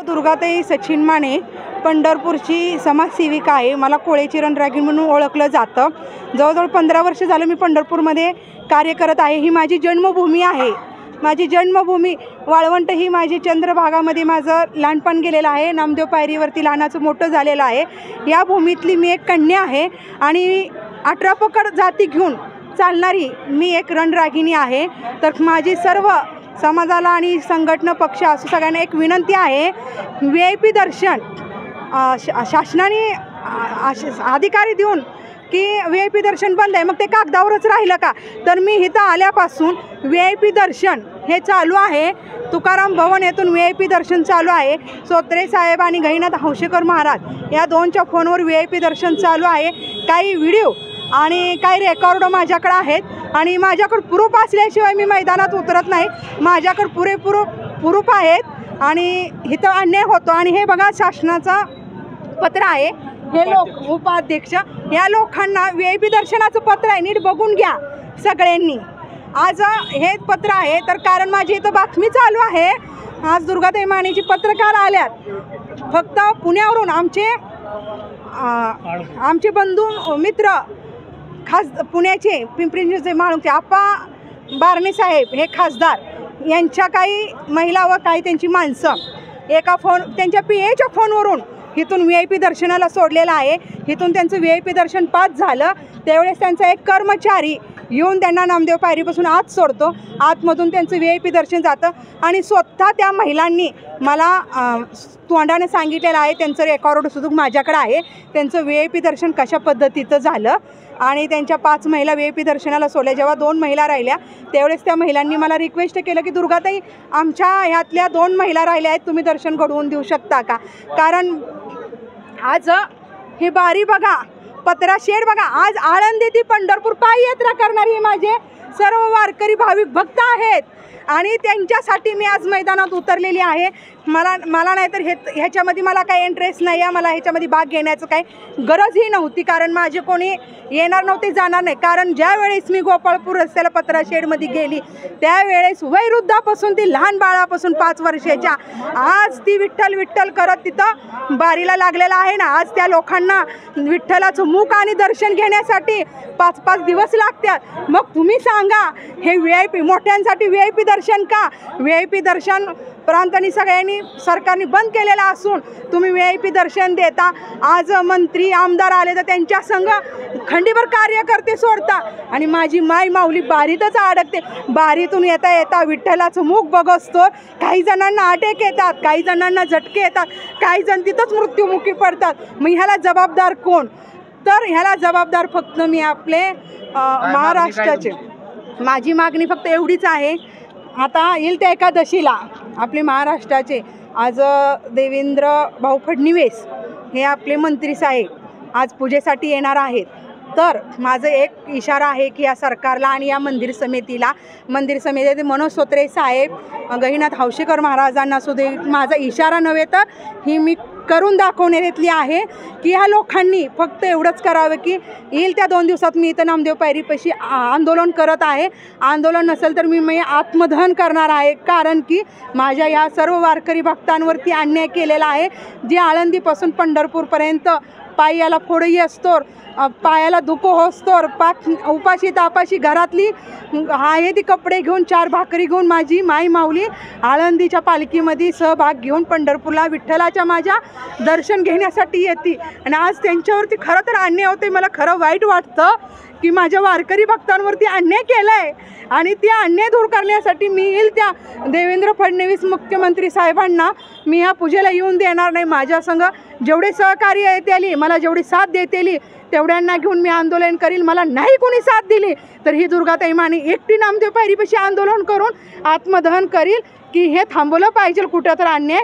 दुर्गाताई सचिन माने पंढरपूरची समाजसेविका आहे। मला कोळेची रणरागिणी म्हणून ओळखलं जातं। जवळजवळ 15 वर्ष झालं मी पंढरपूरमध्ये कार्य करत आहे। ही माझी जन्मभूमी आहे। माझी जन्मभूमी वाळवंट ही माझी चंद्रभागामध्ये माझं लहानपण गेलेलं आहे। नामदेव पायरीवरती लहानाचं मोठं झालेलं आहे। या भूमीतली मी एक कन्या आहे आणि 18 पकड जाती घेऊन चालणारी मी एक रणरागिणी आहे। तर माझी सर्व समाजाला आणि संघटना पक्ष असं सगळ्यांना एक विनंती आहे, VIP दर्शन शासनाने अधिकारी देऊन की VIP दर्शन बंद आहे, मग ते कागदावरच राहिलं का? तर मी इथं आल्यापासून VIP दर्शन हे चालू आहे। तुकाराम भवन येथून VIP दर्शन चालू आहे। सोत्रे साहेब आणि गहिनाथ हौशेकर महाराज या दोनच्या फोनवर VIP दर्शन चालू आहे। काही व्हिडिओ आणि काही रेकॉर्ड माझ्याकडे आहेत आणि माझ्याकडे प्रूफ असल्याशिवाय मी मैदानात उतरत नाही। माझ्याकडे पुरेपूर प्रूफ आहेत आणि इथं अन्याय होतो। आणि हे बघा शासनाचं पत्र आहे। हे लोक उपाध्यक्ष या लोकांना VIP दर्शनाचं पत्र आहे, नीट बघून घ्या सगळ्यांनी। आज हे पत्र आहे तर कारण माझी इथं बातमी चालू आहे। आज दुर्गाताई मानेची पत्रकार आल्यात। फक्त पुण्यावरून आमचे बंधू मित्र खास पुण्याचे पिंपरी माळुंगचे आप्पा बारणे साहेब हे खासदार यांच्या काही महिला व काही त्यांची माणसं एका त्यांच्या PAच्या फोनवरून इथून VIP दर्शनाला सोडलेलं आहे। इथून त्यांचं VIP दर्शन पास झालं त्यावेळेस त्यांचा एक कर्मचारी येऊन त्यांना नामदेव पायरीपासून आत सोडतो। आतमधून त्यांचं VIP दर्शन जातं आणि स्वतः त्या महिलांनी मला तोंडाने सांगितलेलं आहे। त्यांचं रेकॉर्डसुद्धा माझ्याकडे आहे, त्यांचं VIP दर्शन कशा पद्धतीचं झालं। आणि त्यांच्या 5 महिला VIP दर्शनाला सोडल्या। जेव्हा 2 महिला राहिल्या त्यावेळेस त्या महिलांनी मला रिक्वेस्ट केलं की दुर्गाताई आमच्या ह्यातल्या 2 महिला राहिल्या आहेत, तुम्ही दर्शन घडवून देऊ शकता का? कारण आज हे बारी बघा, पत्रा शेड बघा, आज आळंदी ती पंढरपूर पायी यात्रा करणारी माझे सर्व वारकरी भाविक भक्त आहेत आणि त्यांच्यासाठी मी आज मैदानात उतरलेली आहे। मला नाही तर ह्याच्यामध्ये मला काही इंटरेस्ट नाही आहे, मला ह्याच्यामध्ये भाग घेण्याचं काही गरजही नव्हती। कारण माझे कोणी येणार नव्हते, जाणार नाही। कारण ज्या वेळेस मी गोपाळपूर रस्त्याला पत्रा शेडमध्ये गेली त्यावेळेस वयवृद्धापासून ती लहान बाळापासून 5 वर्षाच्या आज ती विठ्ठल विठ्ठल करत तिथं बारीला लागलेला आहे ना। आज त्या लोकांना विठ्ठलाचं मुख आणि दर्शन घेण्यासाठी 5-5 दिवस लागतात। मग तुम्ही सांगा हे VIP मोठ्यांसाठी VIP दर्शन का? VIP दर्शन प्रांतांनी सगळ्यांनी सरकारने बंद केलेला असून तुम्ही VIP दर्शन देता। आज मंत्री आमदार आले तर त्यांच्या संग खंडीभर कार्यकर्ते सोडता आणि माझी माय माऊली बारीतच अडकते। बारीतून येता येता विठ्ठलाचं मुख बघतो। काही जणांना अटॅक येतात, काही जणांना झटके येतात, काही जण तिथंच मृत्युमुखी पडतात। मग ह्याला जबाबदार कोण? तर ह्याला जबाबदार फक्त मी आपले महाराष्ट्राचे। माझी मागणी फक्त एवढीच आहे, आता येईल त्या एकादशीला आपले महाराष्ट्राचे आज देवेंद्र भाऊ फडणवीस हे आपले मंत्री साहेब आज पूजेसाठी येणार आहेत। तर माझं एक इशारा आहे की या सरकारला आणि या मंदिर समितीचे मनोज सोत्रे साहेब गहिनाथ हौशेकर महाराजांना सुद्धा माझा इशारा नव्हे तर ही मी करून दाखवण्यातली आहे की ह्या लोकांनी फक्त एवढंच करावं की येईल त्या 2 दिवसात मी इथं नामदेव पायरीपाशी आंदोलन करत आहे। आंदोलन नसेल तर मी आत्मदहन करणार आहे। कारण की माझ्या या सर्व वारकरी भक्तांवरती अन्याय केलेला आहे। जे आळंदीपासून पंढरपूरपर्यंत पायाला फोडही असतो, पायाला दुखो होस्तोर, उपाशी तापाशी घरातली आहे ती कपडे घेऊन 4 भाकरी घेऊन माझी माई माऊली आळंदीच्या पालखीमध्ये सहभाग घेऊन पंढरपूरला विठ्ठलाच्या माझ्या दर्शन घेण्यासाठी येते। आणि आज त्यांच्यावरती खरं तर अन्याय होते। मला खरं वाईट वाटतं की माझ्या वारकरी भक्तांवरती अन्याय केला आहे आणि त्या अन्याय दूर करण्यासाठी मी येईल त्या देवेंद्र फडणवीस मुख्यमंत्री साहेबांना मी ह्या पूजेला येऊन देणार नाही। माझ्या संग जेवढे सहकार्य येतेली, मला जेवढी साथ देतेली तेवढ्यांना घेऊन मी आंदोलन करील। मला नाही कोणी साथ दिली तर ही दुर्गाताई माने एकटी नामदेव पायरीपाशी आंदोलन करून आत्मदहन करील की हे थांबवलं पाहिजे कुठं तर अन्याय।